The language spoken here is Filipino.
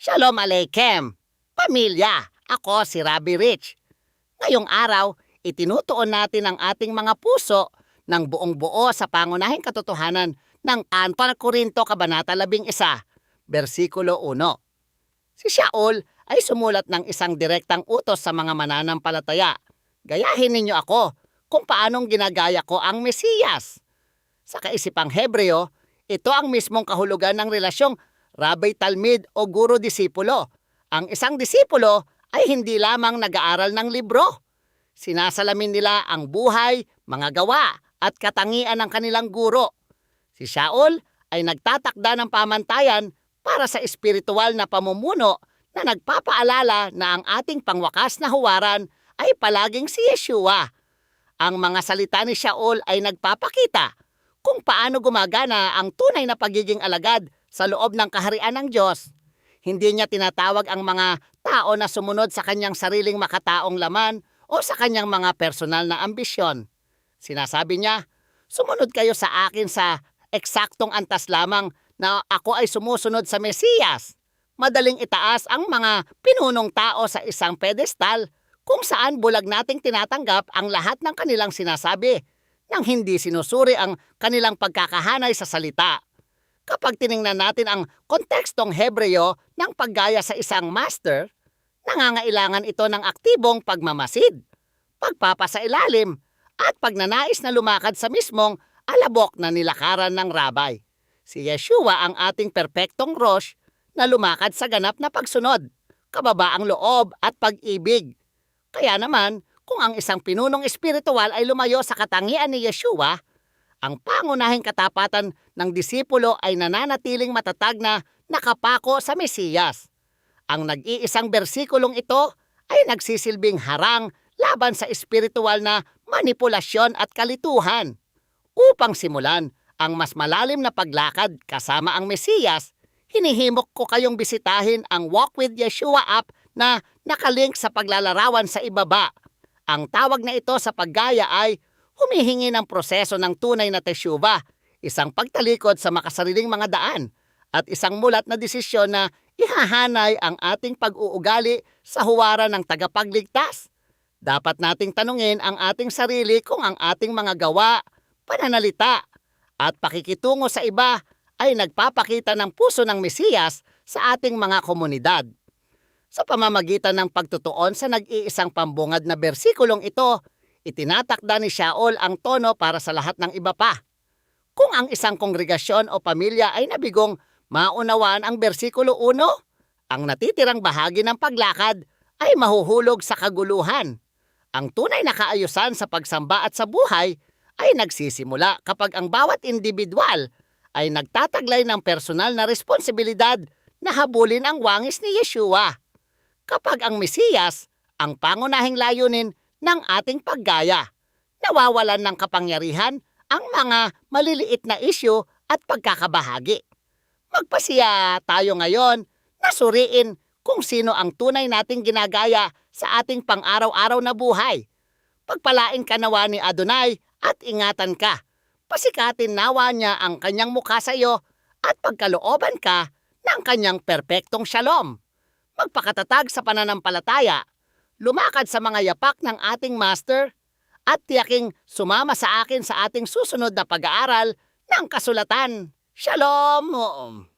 Shalom Aleichem! Pamilya, ako si Rabbi Rich. Ngayong araw, itinutuon natin ang ating mga puso ng buong buo sa pangunahing katotohanan ng 4 Korinto Kabanata 11, versikulo 1. Si Shaul ay sumulat ng isang direktang utos sa mga mananampalataya. Gayahin ninyo ako kung paanong ginagaya ko ang Mesiyas. Sa kaisipang Hebreo, ito ang mismong kahulugan ng relasyong Rabbi-Talmid o Guro-Disipulo. Ang isang disipulo ay hindi lamang nag-aaral ng libro. Sinasalamin nila ang buhay, mga gawa at katangian ng kanilang guro. Si Shaul ay nagtatakda ng pamantayan para sa espiritual na pamumuno na nagpapaalala na ang ating pangwakas na huwaran ay palaging si Yeshua. Ang mga salita ni Shaul ay nagpapakita kung paano gumagana ang tunay na pagiging alagad sa loob ng kaharian ng Diyos. Hindi niya tinatawag ang mga tao na sumunod sa kanyang sariling makataong laman o sa kanyang mga personal na ambisyon. Sinasabi niya, sumunod kayo sa akin sa eksaktong antas lamang na ako ay sumusunod sa Mesiyas. Madaling itaas ang mga pinunong tao sa isang pedestal kung saan bulag nating tinatanggap ang lahat ng kanilang sinasabi nang hindi sinusuri ang kanilang pagkakahanay sa salita. Kapag tiningnan natin ang kontekstong Hebreo ng paggaya sa isang master, nangangailangan ito ng aktibong pagmamasid, pagpapasailalim, at pagnanais na lumakad sa mismong alabok na nilakaran ng rabay. Si Yeshua ang ating perpektong Rosh na lumakad sa ganap na pagsunod, kababaang loob at pag-ibig. Kaya naman, kung ang isang pinunong espiritual ay lumayo sa katangian ni Yeshua, ang pangunahing katapatan ng disipulo ay nananatiling matatag na nakapako sa Mesiyas. Ang nag-iisang bersikulong ito ay nagsisilbing harang laban sa espiritual na manipulasyon at kalituhan. Upang simulan ang mas malalim na paglakad kasama ang Mesiyas, hinihimok ko kayong bisitahin ang Walk with Yeshua app na nakalink sa paglalarawan sa ibaba. Ang tawag na ito sa paggaya ay humihingi ng proseso ng tunay na tesyuba, isang pagtalikod sa makasariling mga daan, at isang mulat na desisyon na ihahanay ang ating pag-uugali sa huwaran ng tagapagligtas. Dapat nating tanungin ang ating sarili kung ang ating mga gawa, pananalita, at pakikitungo sa iba ay nagpapakita ng puso ng Mesiyas sa ating mga komunidad. Sa pamamagitan ng pagtutuon sa nag-iisang pambungad na bersikulong ito, itinatakda ni Shaul ang tono para sa lahat ng iba pa. Kung ang isang kongregasyon o pamilya ay nabigong maunawaan ang bersikulo 1, ang natitirang bahagi ng paglakad ay mahuhulog sa kaguluhan. Ang tunay na kaayusan sa pagsamba at sa buhay ay nagsisimula kapag ang bawat individual ay nagtataglay ng personal na responsibilidad na habulin ang wangis ni Yeshua. Kapag ang Mesiyas, ang pangunahing layunin ng ating paggaya, nawawalan ng kapangyarihan ang mga maliliit na isyu at pagkakabahagi. Magpasiya tayo ngayon na suriin kung sino ang tunay nating ginagaya sa ating pang-araw-araw na buhay. Pagpalain ka nawa ni Adonai at ingatan ka. Pasikatin nawa niya ang kanyang mukha sa iyo at pagkalooban ka ng kanyang perpektong shalom. Magpakatatag sa pananampalataya, lumakad sa mga yapak ng ating master, at tiyaking sumama sa akin sa ating susunod na pag-aaral ng kasulatan. Shalom!